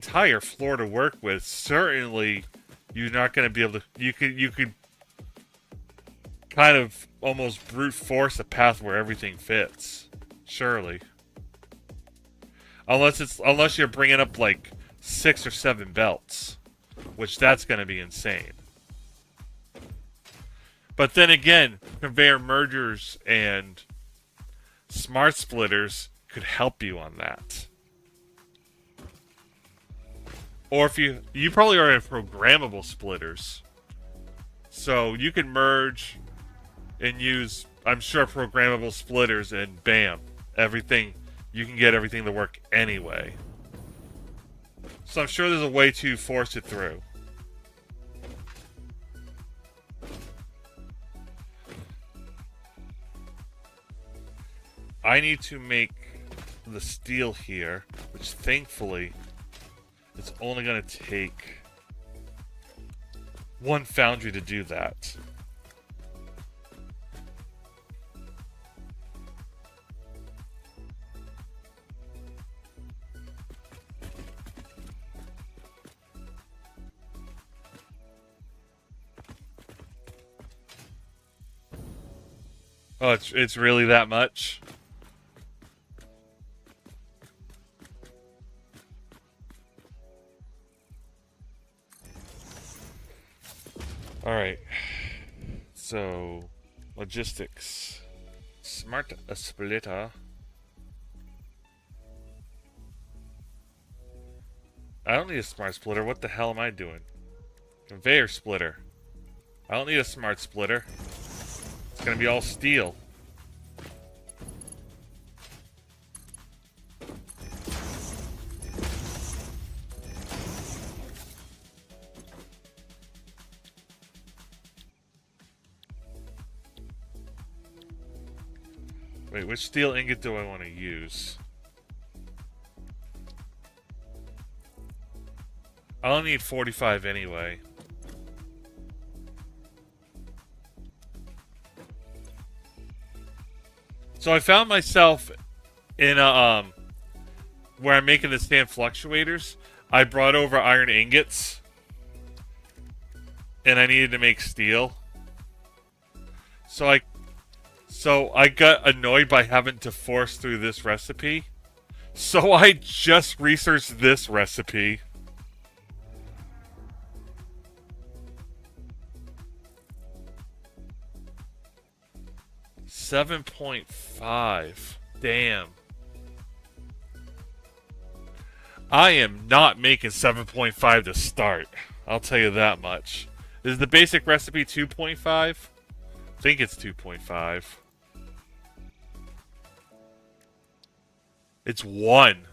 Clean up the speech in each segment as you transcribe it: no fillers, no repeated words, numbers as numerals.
entire floor to work with, certainly you're not going to be able to. You could kind of almost brute force a path where everything fits. Surely, unless you're bringing up like 6 or 7 belts, which that's going to be insane. But then again, conveyor mergers and smart splitters could help you on that. Or if you probably already have programmable splitters. So you can merge and use, I'm sure, programmable splitters, and bam, everything, you can get everything to work anyway. So I'm sure there's a way to force it through. I need to make the steel here, which thankfully it's only going to take one foundry to do that. Oh, it's really that much? Alright. So, logistics. Smart splitter. I don't need a smart splitter. What the hell am I doing? Conveyor splitter. I don't need a smart splitter. It's gonna be all steel. Wait, which steel ingot do I want to use? I only need 45 anyway. So I found myself in a, where I'm making the stand fluctuators. I brought over iron ingots. And I needed to make steel. So I got annoyed by having to force through this recipe. So I just researched this recipe. $7.5. Damn. I am not making 7.5 to start. I'll tell you that much. Is the basic recipe 2.5? I think it's 2.5. It's 1.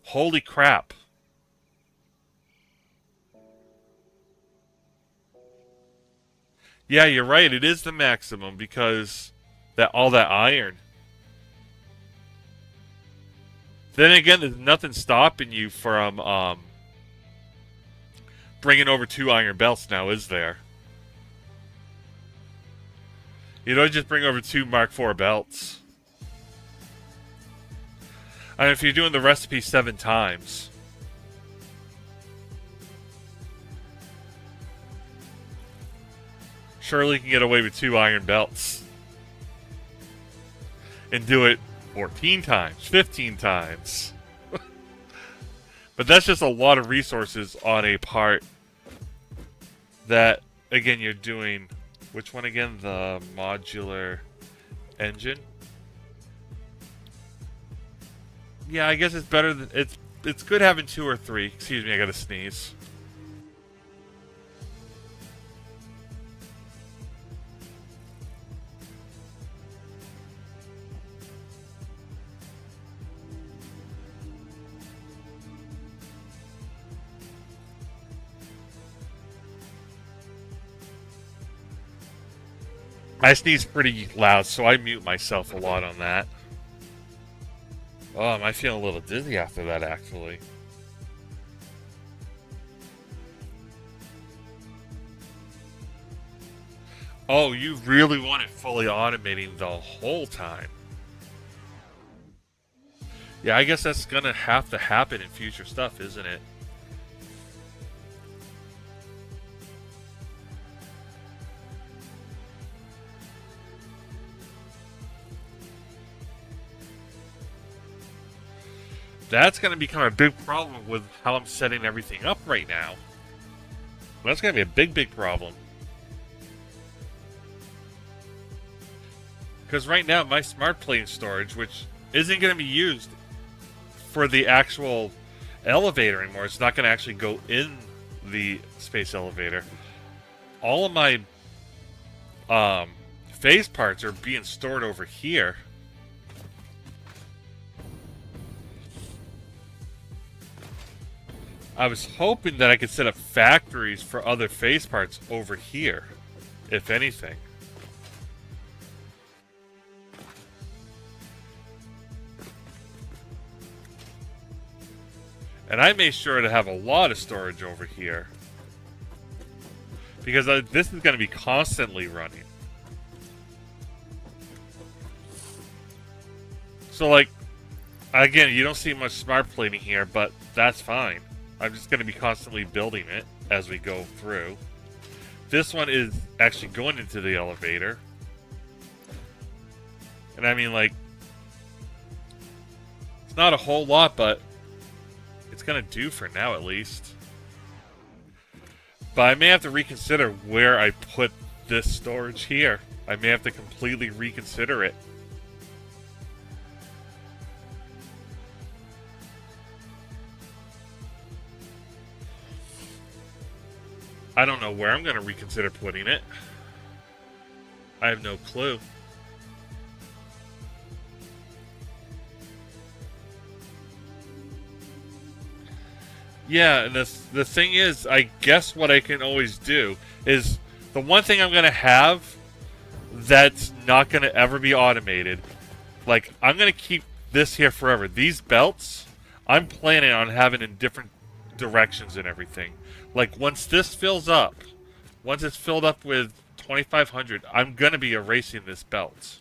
Holy crap. Yeah, you're right. It is the maximum because all that iron. Then again, there's nothing stopping you from bringing over 2 iron belts now, is there? You don't just bring over 2 Mark IV belts. I mean, if you're doing the recipe 7 times. Surely you can get away with 2 iron belts. And do it 14 times, 15 times. But that's just a lot of resources on a part that, again, you're doing... Which one again? The modular engine? Yeah, I guess it's better than... It's good having 2 or 3. Excuse me, I gotta sneeze. I sneeze pretty loud, so I mute myself a lot on that. Oh, am I feeling a little dizzy after that, actually? Oh, you really want it fully automating the whole time. Yeah, I guess that's gonna have to happen in future stuff, isn't it? That's gonna become a big problem with how I'm setting everything up right now. That's gonna be a big, big problem. Because right now, my smart plane storage, which isn't gonna be used for the actual elevator anymore, it's not gonna actually go in the space elevator. All of my phase parts are being stored over here. I was hoping that I could set up factories for other phase parts over here, if anything. And I made sure to have a lot of storage over here. Because this is going to be constantly running. So, like, again, you don't see much smart plating here, but that's fine. I'm just going to be constantly building it as we go through. This one is actually going into the elevator. And I mean, like, it's not a whole lot, but it's going to do for now at least. But I may have to reconsider where I put this storage here. I may have to completely reconsider it. I don't know where I'm going to reconsider putting it. I have no clue. Yeah, and the thing is, I guess what I can always do is the one thing I'm going to have that's not going to ever be automated. Like, I'm going to keep this here forever. These belts, I'm planning on having in different directions and everything. Like, once this fills up, once it's filled up with 2,500, I'm going to be erasing this belt.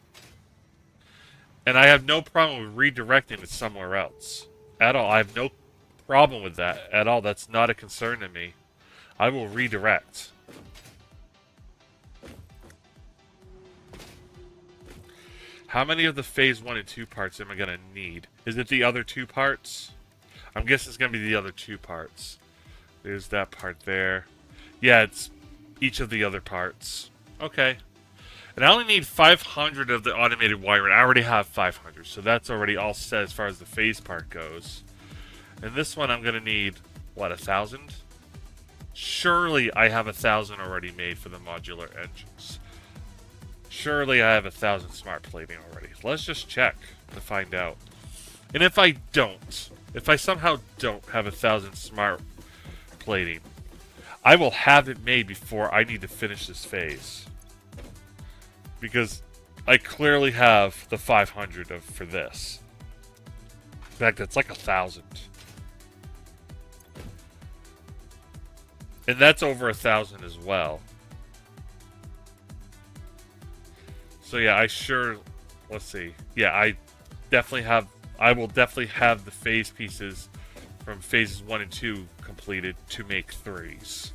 And I have no problem with redirecting it somewhere else. At all. I have no problem with that at all. That's not a concern to me. I will redirect. How many of the phase 1 and 2 parts am I going to need? Is it the other 2 parts? I'm guessing it's going to be the other 2 parts. There's that part there. Yeah, it's each of the other parts. Okay. And I only need 500 of the automated wiring. I already have 500, so that's already all set as far as the phase part goes. And this one I'm going to need, what, 1,000? Surely I have 1,000 already made for the modular engines. Surely I have 1,000 smart plating already. Let's just check to find out. And if I don't, if I somehow don't have 1,000 smart plating, I will have it made before I need to finish this phase. Because I clearly have the 500 for this. In fact, that's like 1,000. And that's over 1,000 as well. So yeah, let's see. Yeah, I will definitely have the phase pieces from phases 1 and 2 completed to make 3s.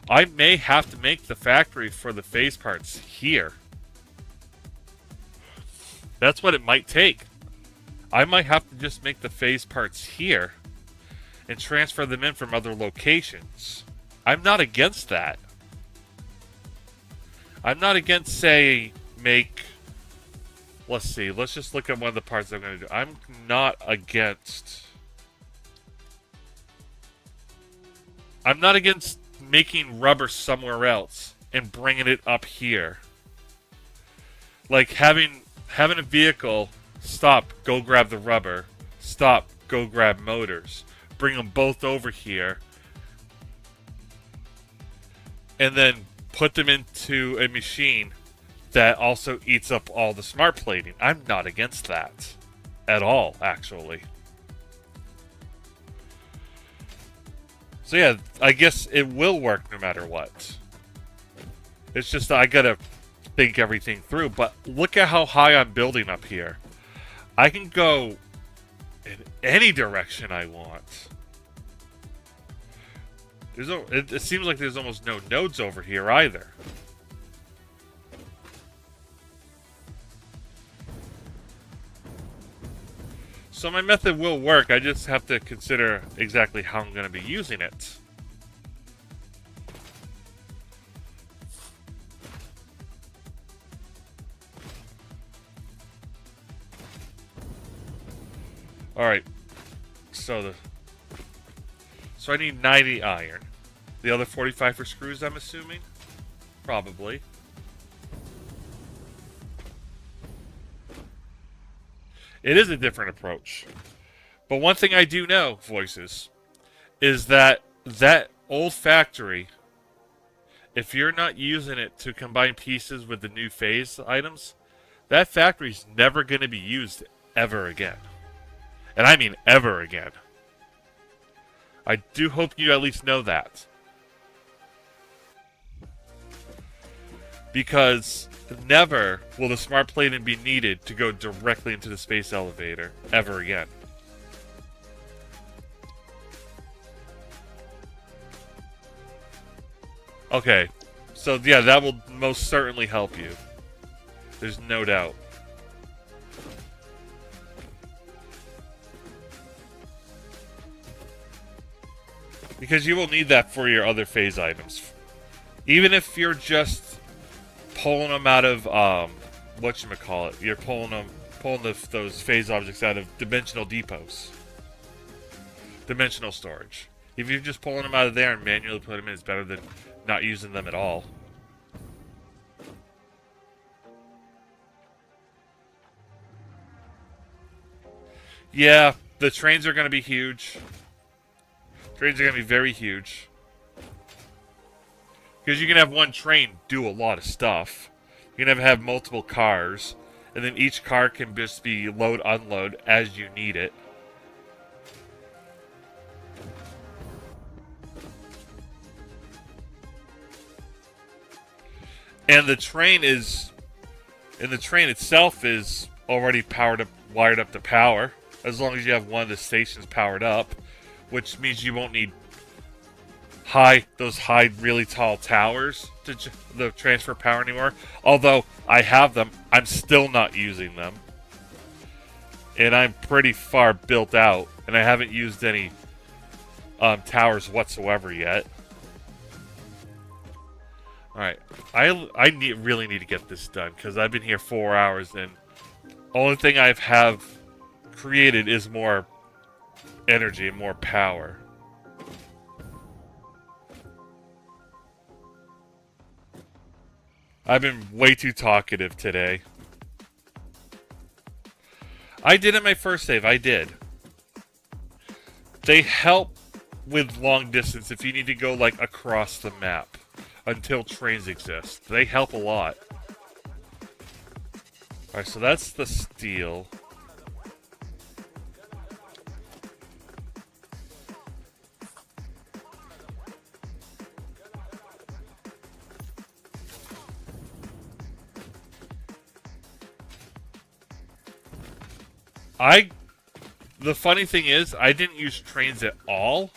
I may have to make the factory for the phase parts here. That's what it might take. I might have to just make the phase parts here and transfer them in from other locations. I'm not against that. I'm not against, say, let's see, let's just look at one of the parts I'm going to do. I'm not against making rubber somewhere else and bringing it up here. Like having a vehicle stop, go grab the rubber, stop, go grab motors, bring them both over here, and then put them into a machine that also eats up all the smart plating. I'm not against that at all, actually. So yeah, I guess it will work no matter what. It's just I gotta think everything through. But look at how high I'm building up here. I can go in any direction I want. It seems like there's almost no nodes over here either. So my method will work, I just have to consider exactly how I'm going to be using it. Alright, so I need 90 iron. The other 45 for screws, I'm assuming? Probably. It is a different approach. But one thing I do know, Voices, is that old factory, if you're not using it to combine pieces with the new phase items, that factory's never going to be used ever again. And I mean ever again. I do hope you at least know that. Because never will the smart plating be needed to go directly into the space elevator ever again. Okay, so yeah, that will most certainly help you. There's no doubt. Because you will need that for your other phase items. Even if you're just pulling them out of, whatchamacallit, you're pulling those phase objects out of dimensional depots. Dimensional storage. If you're just pulling them out of there and manually putting them in, it's better than not using them at all. Yeah, the trains are going to be huge. Trains are going to be very huge. Because you can have one train do a lot of stuff. You can have multiple cars. And then each car can just be load, unload as you need it. And the train itself is already wired up to power. As long as you have one of the stations powered up. Which means you won't need those high, really tall towers to transfer power anymore. Although I have them, I'm still not using them. And I'm pretty far built out. And I haven't used any towers whatsoever yet. Alright, I really need to get this done. Because I've been here 4 hours and only thing I have created is more energy and more power. I've been way too talkative today. I did in my first save, I did. They help with long distance if you need to go like across the map until trains exist. They help a lot. Alright, so that's the steel. The funny thing is, I didn't use trains at all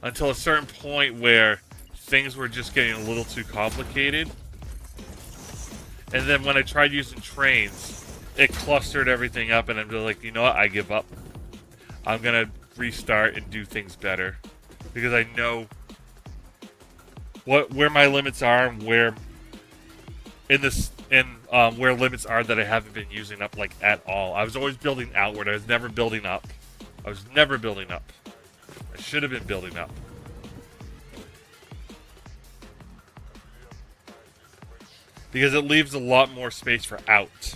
until a certain point where things were just getting a little too complicated. And then when I tried using trains, it clustered everything up and I'm just like, you know what, I give up. I'm gonna restart and do things better. Because I know where my limits are and where limits are that I haven't been using up like at all. I was always building outward. I was never building up. I should have been building up. Because it leaves a lot more space for out.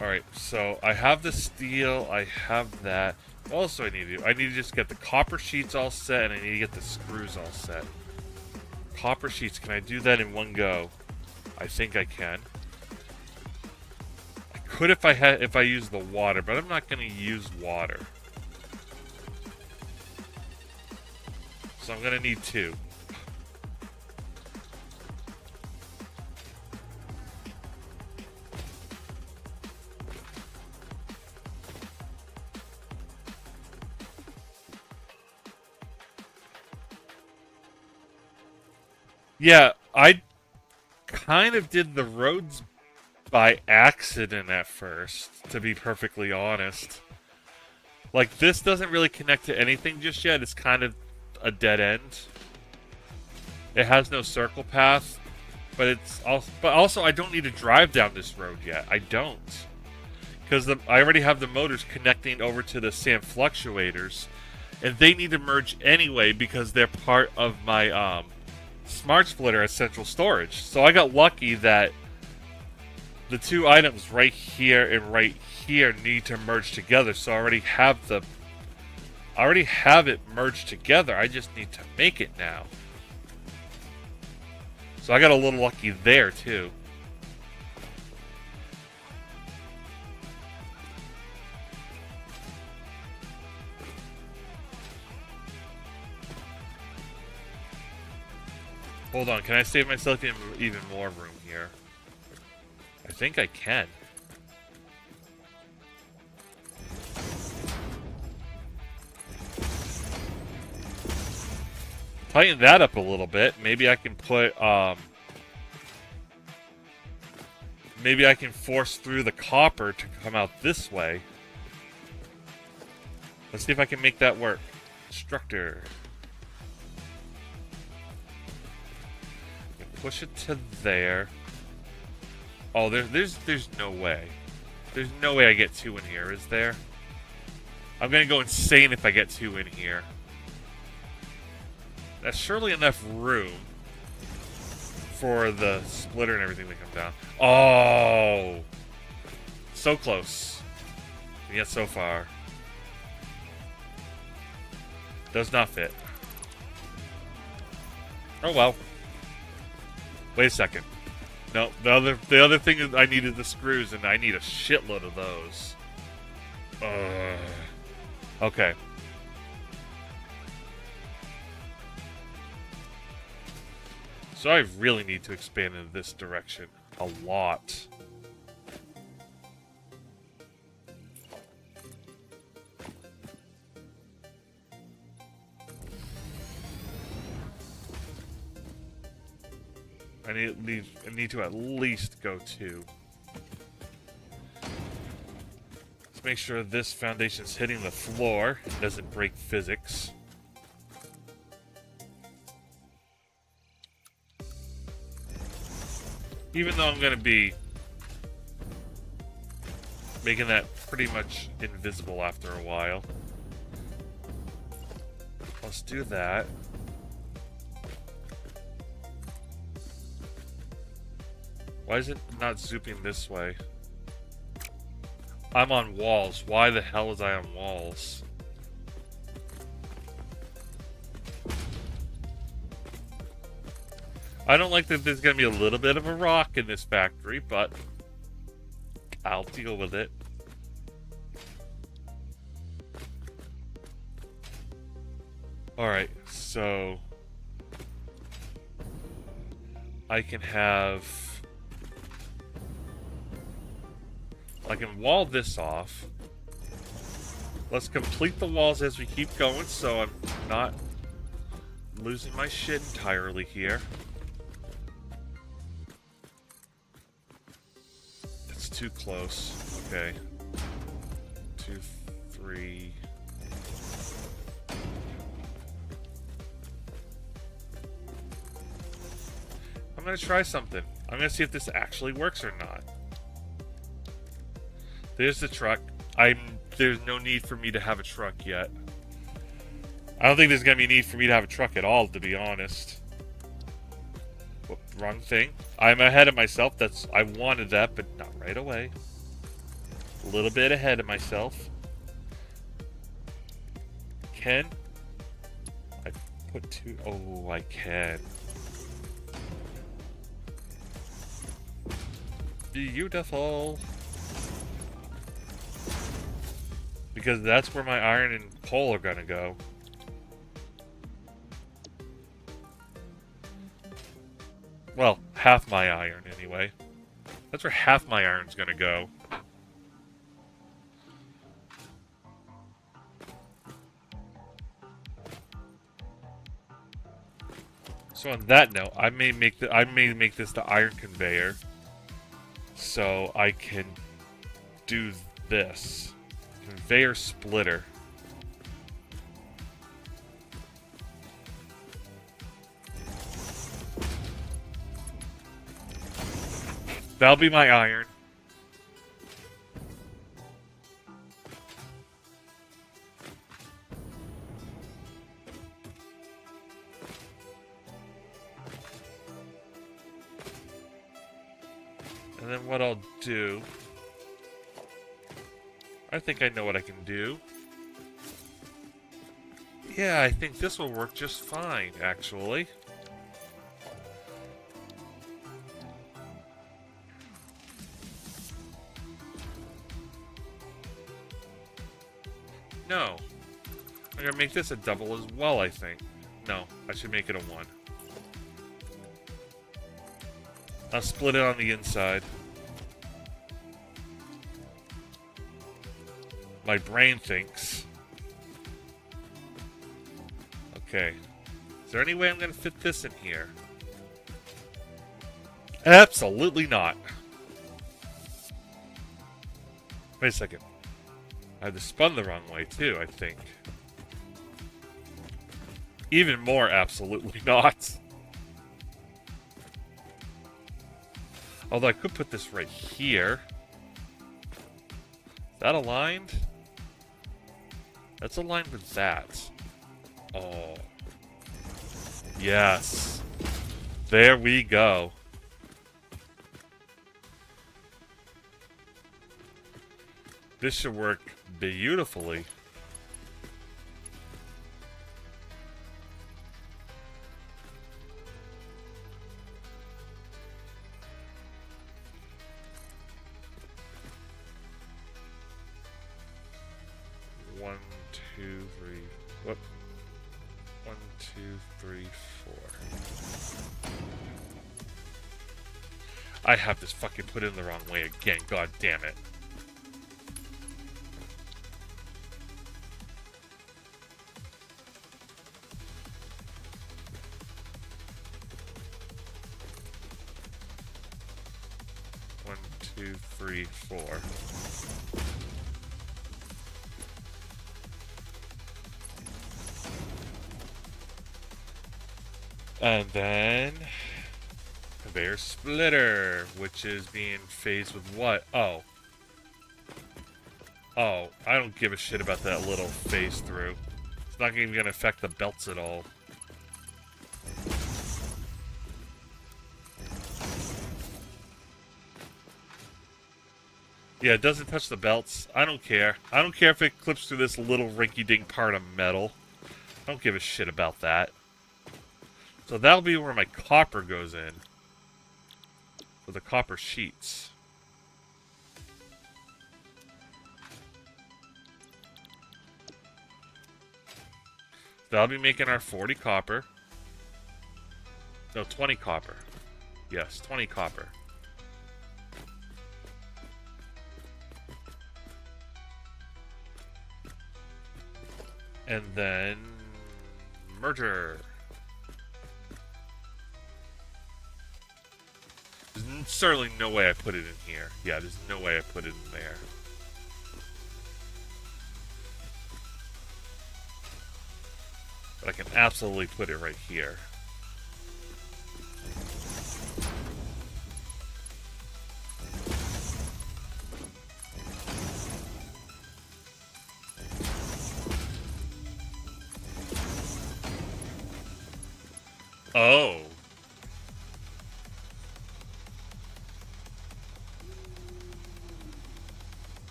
Alright, so I have the steel. I have that. What else do I need to do? I need to just get the copper sheets all set and I need to get the screws all set. Copper sheets, can I do that in one go? I think I can. I could if I use the water, but I'm not going to use water. So I'm going to need 2. Yeah, I kind of did the roads by accident at first, to be perfectly honest. Like, this doesn't really connect to anything just yet. It's kind of a dead end. It has no circle path, but also I don't need to drive down this road yet. I don't. Because I already have the motors connecting over to the sand fluctuators, and they need to merge anyway because they're part of my smart splitter at central storage. So I got lucky that the two items right here and right here need to merge together. So I already have it merged together. I just need to make it now. So I got a little lucky there too. Hold on, can I save myself even more room here? I think I can. Tighten that up a little bit. Maybe I can put, maybe I can force through the copper to come out this way. Let's see if I can make that work. Instructor. Push it to there. Oh, there's no way. There's no way I get two in here, is there? I'm gonna go insane if I get two in here. That's surely enough room for the splitter and everything to come down. Oh! So close. And yet so far. Does not fit. Oh well. Wait a second. No, the other thing is I needed the screws, and I need a shitload of those. Okay. So I really need to expand in this direction a lot. I need to at least go two. Let's make sure this foundation's hitting the floor. It doesn't break physics. Even though I'm going to be making that pretty much invisible after a while. Let's do that. Why is it not zooming this way? I'm on walls. Why the hell is I on walls? I don't like that there's going to be a little bit of a rock in this factory, but I'll deal with it. Alright, so I can wall this off. Let's complete the walls as we keep going so I'm not losing my shit entirely here. That's too close. Okay. 2, 3. I'm gonna try something. I'm gonna see if this actually works or not. There's the truck. There's no need for me to have a truck yet. I don't think there's gonna be a need for me to have a truck at all, to be honest. Whoop, wrong thing. I'm ahead of myself. I wanted that, but not right away. A little bit ahead of myself. Can I put two? Oh, I can. Beautiful. Because that's where my iron and coal are gonna go. Well, half my iron anyway. That's where half my iron's gonna go. So on that note, I may make this the iron conveyor, so I can do this conveyor splitter. That'll be my iron. And then what I'll do... I think I know what I can do. Yeah, I think this will work just fine, actually. No. I'm gonna make this a double as well, I think. No, I should make it a 1. I'll split it on the inside. My brain thinks. Okay. Is there any way I'm gonna fit this in here? Absolutely not. Wait a second. I had to spun the wrong way, too, I think. Even more absolutely not. Although I could put this right here. Is that aligned? That's aligned with that. Oh. Yes. There we go. This should work beautifully. One, two, three. What? 1, 2, 3, 4. I have this fucking put in the wrong way again. God damn it. One, two, three, 4. And then conveyor splitter, which is being phased with what? Oh. Oh, I don't give a shit about that little phase through. It's not even going to affect the belts at all. Yeah, it doesn't touch the belts. I don't care. I don't care if it clips through this little rinky-dink part of metal. I don't give a shit about that. So that'll be where my copper goes in. For the copper sheets. That'll be making our 40 copper. No, 20 copper. Yes, 20 copper. And then... merger. There's certainly no way I put it in here. Yeah, there's no way I put it in there. But I can absolutely put it right here. Oh.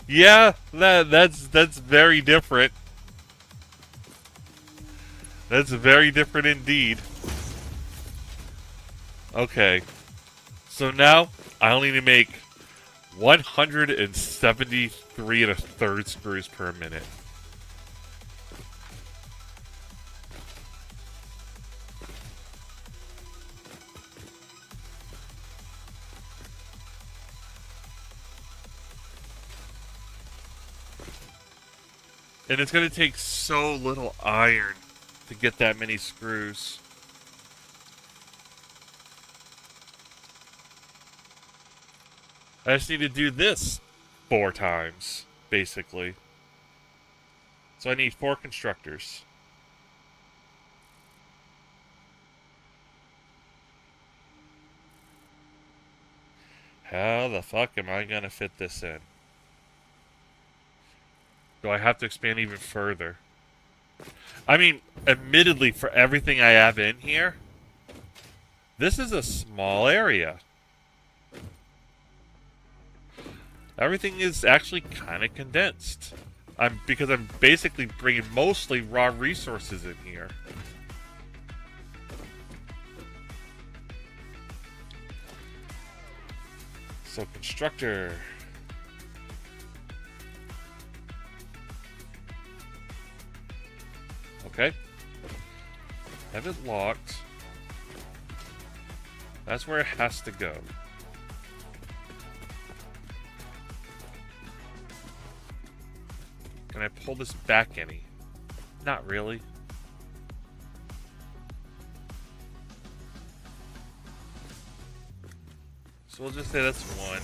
Yeah, that's very different. That's very different indeed. Okay. So now I only need to make 173 1/3 screws per minute. And it's going to take so little iron to get that many screws. I just need to do this 4 times, basically. So I need 4 constructors. How the fuck am I going to fit this in? Do I have to expand even further? I mean, admittedly, for everything I have in here, this is a small area. Everything is actually kind of condensed. Because I'm basically bringing mostly raw resources in here. So, constructor. Okay. Have it locked. That's where it has to go. Can I pull this back any? Not really. So we'll just say that's 1.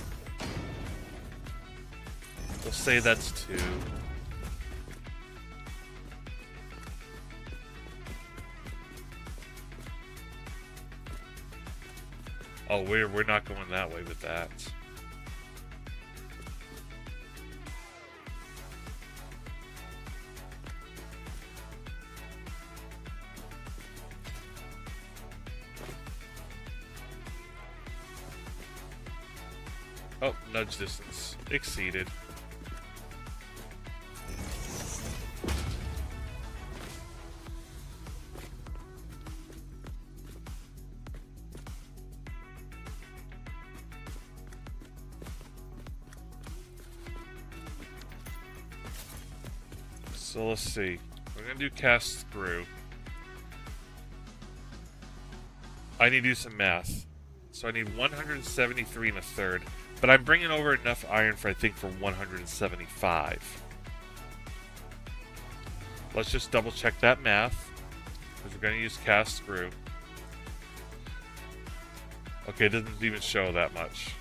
We'll say that's 2. Oh, we're not going that way with that. Oh, nudge distance. Exceeded. So let's see. We're going to do cast screw. I need to do some math. So I need 173 and a third. But I'm bringing over enough iron for, I think, for 175. Let's just double check that math. Because we're going to use cast screw. Okay, it doesn't even show that much.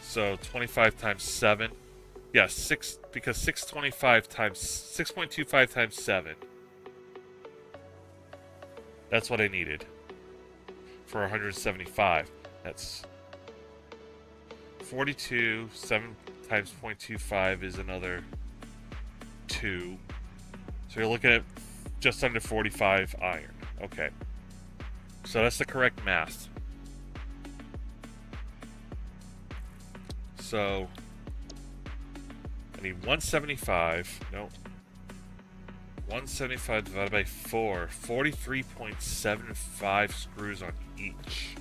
So 25 times 7. Yeah, 6, because 625 times 6.25 times 7. That's what I needed for 175. That's 42. 7 times 0.25 is another 2. So you're looking at just under 45 iron. Okay. So that's the correct math. So I need 175. Nope. 175 divided by 4. 43.75 screws on each.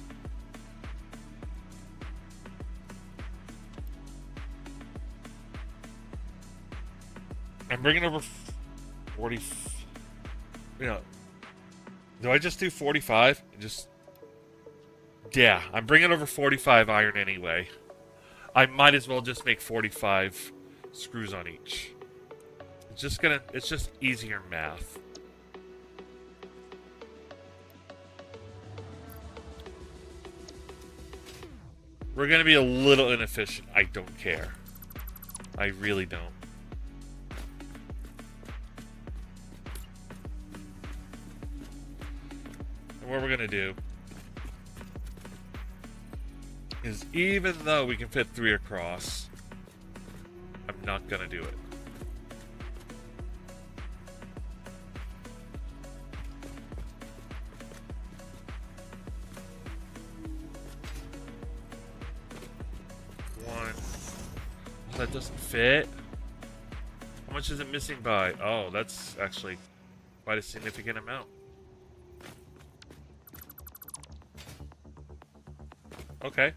I'm bringing over 40. You know, do I just do 45? Yeah, I'm bringing over 45 iron anyway. I might as well just make 45 screws on each. It's just easier math. We're gonna be a little inefficient. I don't care. I really don't. And what we're gonna do is, even though we can fit 3 across, I'm not gonna do it. That doesn't fit. How much is it missing by? Oh, that's actually quite a significant amount. Okay.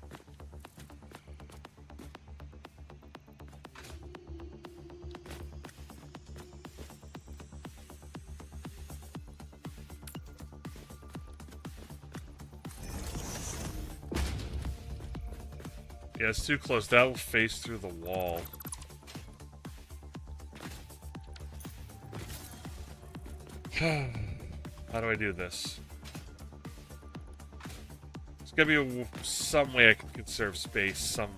Yeah, it's too close. That will face through the wall. How do I do this? There's gotta be some way I can conserve space some